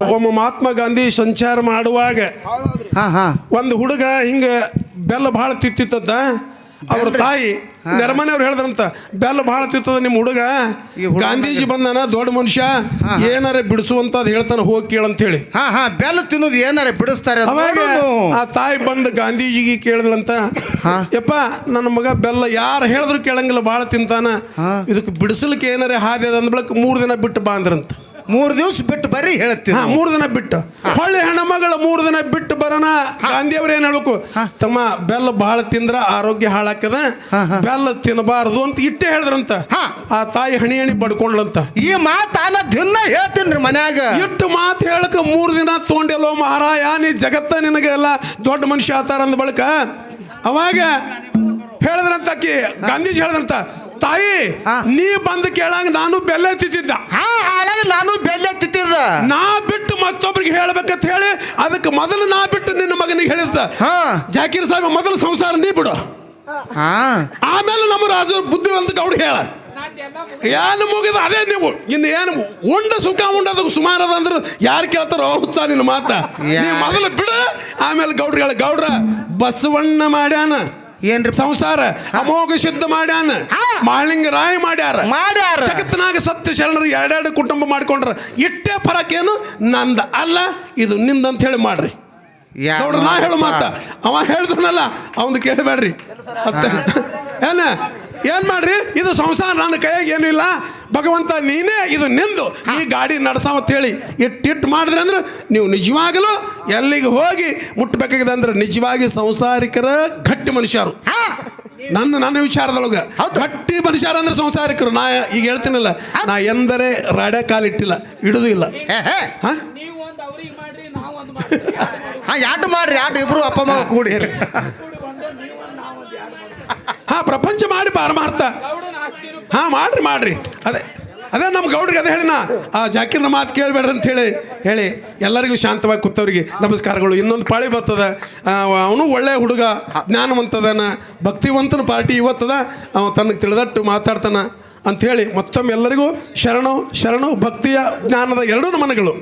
ಒಮ್ಮ ಮಹಾತ್ಮ ಗಾಂಧಿ ಸಂಚಾರ ಮಾಡುವಾಗ ಒಂದು ಹುಡುಗ ಹಿಂಗೆ ಬೆಲ್ಲ ಭಾಳ ತಿತ್ತಿತ್ತದ. ಅವ್ರ ತಾಯಿ ನೆರಮನೆಯವ್ರು ಹೇಳಿದ್ರಂತ, ಬೆಲ್ಲ ಭಾಳ ತಿತ್ತದ ನಿಮ್ಮ ಹುಡುಗ, ಗಾಂಧೀಜಿ ಬಂದಾನ ದೊಡ್ಡ ಮನುಷ್ಯ, ಏನಾರ ಬಿಡಿಸುವಂತದ್ ಹೇಳ್ತಾನೆ, ಹೋಗಿ ಕೇಳಂತೇಳಿ. ಬೆಲ್ಲ ತಿನ್ನೋದು ಏನಾರ ಬಿಡಿಸ್ತಾರೆ. ಅವಾಗ ಆ ತಾಯಿ ಬಂದು ಗಾಂಧೀಜಿಗೆ ಕೇಳಿದ್ರಂತ, ಯಪ್ಪ ನನ್ನ ಮಗ ಬೆಲ್ಲ ಯಾರು ಹೇಳಿದ್ರು ಕೇಳಂಗಿಲ್ಲ, ಭಾಳ ತಿಂತಾನ, ಇದಕ್ಕೆ ಬಿಡಿಸ್ಲಿಕ್ಕೆ ಏನಾರ ಹಾದಿ ಅದ ಅಂದ್ಬಳಕ್ 3 ದಿನ ಬಿಟ್ಟು ಬಾ ಅಂದ್ರಂತ. 3 ದಿವಸ ಬಿಟ್ಟು ಬರ್ರಿ ಹೇಳ್ತೀವಿ. 3 ದಿನ ಬಿಟ್ಟು ಹೊಳ್ಳಿ ಹೆಣ್ಮಗಳು 3 ದಿನ ಬಿಟ್ಟು ಬರೋಣ. ಗಾಂಧಿಯವ್ರು ಏನ್ ಹೇಳ್ಬೇಕು, ತಮ್ಮ ಬೆಲ್ಲ ಬಹಳ ತಿಂದ್ರ ಆರೋಗ್ಯ ಹಾಳಾಕದ, ಬೆಲ್ಲ ತಿನ್ನಬಾರದು ಅಂತ ಇಟ್ಟೇ ಹೇಳಿದ್ರಂತ. ಆ ತಾಯಿ ಹಣಿ ಬಡ್ಕೊಂಡ್ಲಂತ. ಈ ಮಾತು ದಿನ ಹೇಳ್ತೀನಿ ಮನ್ಯಾಗ. ಇಟ್ಟು ಮಾತು ಹೇಳಕ 3 ದಿನ ತೊಗೊಂಡೆಲ್ಲೋ ಮಹಾರಾಯ, ನೀ ಜಗತ್ತ ನಿನಗೆಲ್ಲ ದೊಡ್ಡ ಮನುಷ್ಯ ಆತಾರ ಅಂದ ಬಳಿಕ ಅವಾಗ ಹೇಳಿದ್ರಂತ, ಆಕಿ ಗಾಂಧೀಜಿ ಹೇಳಿದ್ರಂತ, ತಾಯಿ ನೀ ಬಂದು ಕೇಳಂಗ ನಾನು ಬೆಲ್ಲ ತಿಂತಿದ್ದ, ನಾನು ಬೆಲ್ಲ ತಿಂತಿದ್ದ, ನಾ ಬಿಟ್ಟು ಮತ್ತೊಬ್ರಿಗೆ ಹೇಳ್ಬೇಕಂತ ಹೇಳಿ ಅದಕ್ಕೆ ಮೊದಲು ನಾ ಬಿಟ್ಟು ನಿನ್ನ ಮಗನಿಗೆ ಹೇಳಿದ್ದ. ಜಾಕೀರ್ ಸಾಹೇಬ್ ಮೊದಲು ಸಂಸಾರ ನೀ ಬಿಡು, ಆಮೇಲೆ ನಮ್ಮ ರಾಜು ಬುದ್ಧಿವಂತ ಗೌಡ ಹೇಳ, ಏನು ಮುಗಿದ ಅದೇ ನೀವು ಇನ್ನು ಏನು ಉಂಡ ಸುಖ ಉಂಡದ ಸುಮಾರು ಅದ ಅಂದ್ರೆ ಯಾರು ಕೇಳ್ತಾರೋ ಹುಚ್ಚ ನಿನ್ನ ಮಾತ, ನೀ ಮೊದಲು ಬಿಡು, ಆಮೇಲೆ ಗೌಡ್ರ ಹೇಳ. ಗೌಡ್ರ ಬಸವಣ್ಣ ಮಾಡ್ಯಾನ ಏನ್ರಿ ಸಂಸಾರ, ಅಮೋಘ ಸಿದ್ಧ ಮಾಡ್ಯಾನ, ಮಾಳಿಂಗ ರಾಯ ಮಾಡ್ಯಾರ, ಜಗತ್ತಿನಾಗ ಸತ್ಯ ಶರಣರು 2 ಕುಟುಂಬ ಮಾಡ್ಕೊಂಡ್ರ. ಇಟ್ಟೇ ಫರಕ್ ಏನು, ನಂದ ಅಲ್ಲ ಇದು ನಿಂದಂತ ಹೇಳಿ ಮಾಡ್ರಿ. ನೋಡ್ರಿ ನಾ ಹೇಳು ಮಾತ, ಅವ ಹೇಳ್ದನಲ್ಲ ಅವಂದು ಕೇಳಬೇಡ್ರಿ. ಏನ್ ಮಾಡ್ರಿ, ಇದು ಸಂಸಾರ ನನ್ನ ಕೈಯಾಗ ಏನಿಲ್ಲ, ಭಗವಂತ ನೀನೇ ಇದು ನಿಂದು, ಈ ಗಾಡಿ ನಡ್ಸಾವತ್ ಹೇಳಿ ಇಟ್ಟಿಟ್ಟು ಮಾಡಿದ್ರೆ ಅಂದ್ರೆ ನೀವು ನಿಜವಾಗಲೂ ಎಲ್ಲಿಗೆ ಹೋಗಿ ಮುಟ್ಟಬೇಕಾಗಿದೆ ಅಂದ್ರೆ ನಿಜವಾಗಿ ಸಂಸಾರಿಕರ ಗಟ್ಟಿ ಮನುಷ್ಯರು. ನನ್ನ ವಿಚಾರದೊಳಗೆ ಗಟ್ಟಿ ಮನುಷ್ಯರ ಅಂದ್ರೆ ಸಂಸಾರಿಕರು. ನಾ ಈಗ ಹೇಳ್ತೀನಲ್ಲ, ನಾ ಎಂದರೆ ರಾಡ್ಯ ಕಾಲಿಟ್ಟಿಲ್ಲ, ಇಡುದು ಇಲ್ಲ. ಯಾಟು ಮಾಡ್ರಿ, ಯಾಟು ಇಬ್ರು ಅಪ್ಪ ಮಗ ಕೂಡಿ ಪ್ರಪಂಚ ಮಾಡಿ ಪಾರಮಾರ್ಥ ಮಾಡ್ರಿ. ಅದೇ ನಮ್ಮ ಗೌಡ್ರಿಗೆ ಅದೇ ಹೇಳಿನ, ಆ ಜಾಕೀರ್ನ ಮಾತು ಕೇಳಬೇಡ್ರಿ ಅಂತ ಹೇಳಿ ಎಲ್ಲರಿಗೂ ಶಾಂತವಾಗಿ ಕೂತವ್ರಿಗೆ ನಮಸ್ಕಾರಗಳು. ಇನ್ನೊಂದು ಪಾಳಿ ಬರ್ತದ, ಅವನು ಒಳ್ಳೆ ಹುಡುಗ, ಜ್ಞಾನವಂತದನ, ಭಕ್ತಿವಂತನ ಪಾರ್ಟಿ ಇವತ್ತದ, ಅವ ತನಗೆ ತಿಳಿದಟ್ಟು ಮಾತಾಡ್ತಾನ ಅಂಥೇಳಿ ಮತ್ತೊಮ್ಮೆ ಎಲ್ಲರಿಗೂ ಶರಣು ಭಕ್ತಿಯ ಜ್ಞಾನದ 2 ನಮನಗಳು.